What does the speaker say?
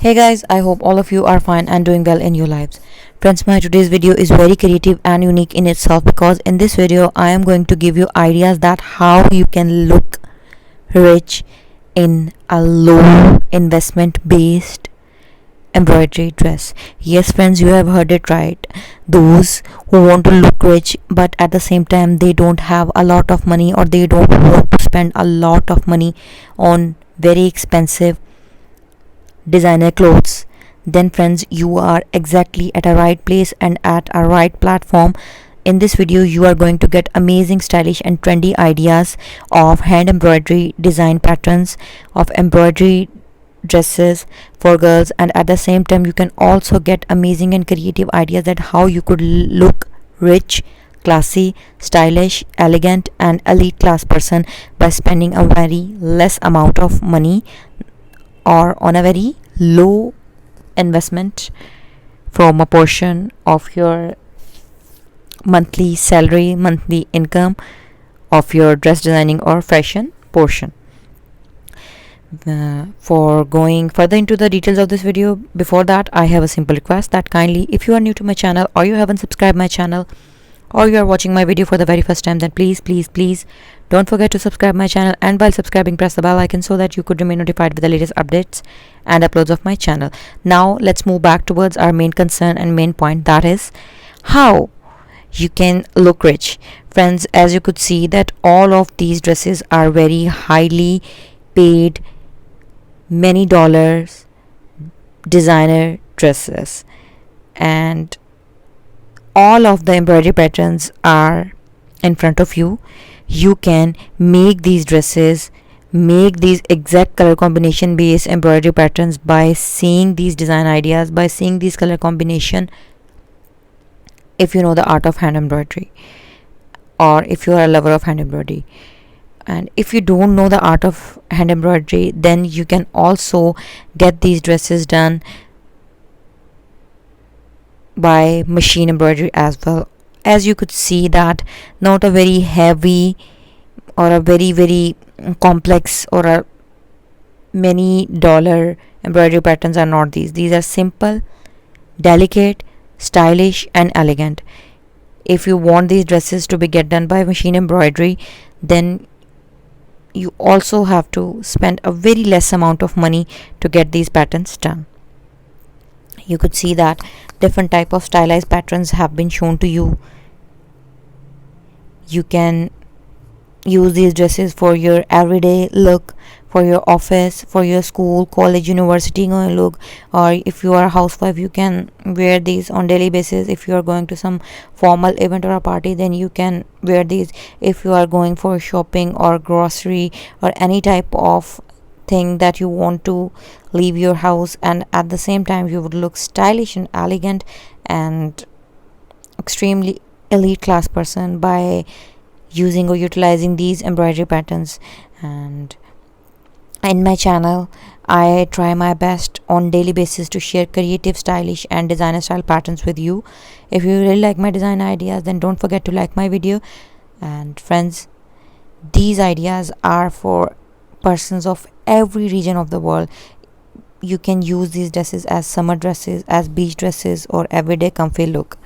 Hey guys, I hope all of you are fine and doing well in your lives. Friends, my today's video is very creative and unique in itself because in this video I am going to give you ideas that how you can look rich in a low investment based embroidery dress. Yes friends, you have heard it right. Those who want to look rich but at the same time they don't have a lot of money, or they don't want to spend a lot of money on very expensive designer clothes, then friends, you are exactly at a right place and at a right platform. In this video you are going to get amazing, stylish and trendy ideas of hand embroidery design patterns, of embroidery dresses for girls, and at the same time you can also get amazing and creative ideas that how you could look rich, classy, stylish, elegant and elite class person by spending a very less amount of money or on a very low investment from a portion of your monthly salary, monthly income of your dress designing or fashion portion. For going further into the details of this video, before that I have a simple request that kindly, if you are new to my channel or you haven't subscribed my channel or you are watching my video for the very first time, then please don't forget to subscribe my channel, and while subscribing press the bell icon so that you could remain notified with the latest updates and uploads of my channel. Now let's move back towards our main concern and main point, that is how you can look rich. Friends, as you could see that all of these dresses are very highly paid, many dollars designer dresses, and all of the embroidery patterns are in front of you. You can make these dresses, make these exact color combination based embroidery patterns by seeing these design ideas, by seeing these color combination, if you know the art of hand embroidery or if you are a lover of hand embroidery. And if you don't know the art of hand embroidery, then you can also get these dresses done by machine embroidery as well. As you could see that not a very heavy or a very complex or a many dollar embroidery patterns are not these are simple, delicate, stylish and elegant. If you want these dresses to be get done by machine embroidery, then you also have to spend a very less amount of money to get these patterns done. You could see that different type of stylized patterns have been shown to you. You can use these dresses for your everyday look, for your office, for your school, college, university going look, or if you are a housewife you can wear these on daily basis. If you are going to some formal event or a party, then you can wear these. If you are going for shopping or grocery or any type of thing that you want to leave your house and at the same time you would look stylish and elegant and extremely elite class person by using or utilizing these embroidery patterns. And in my channel I try my best on daily basis to share creative, stylish and designer style patterns with you. If you really like my design ideas, then don't forget to like my video. And friends, these ideas are for persons of every region of the world. You can use these dresses as summer dresses, as beach dresses or everyday comfy look.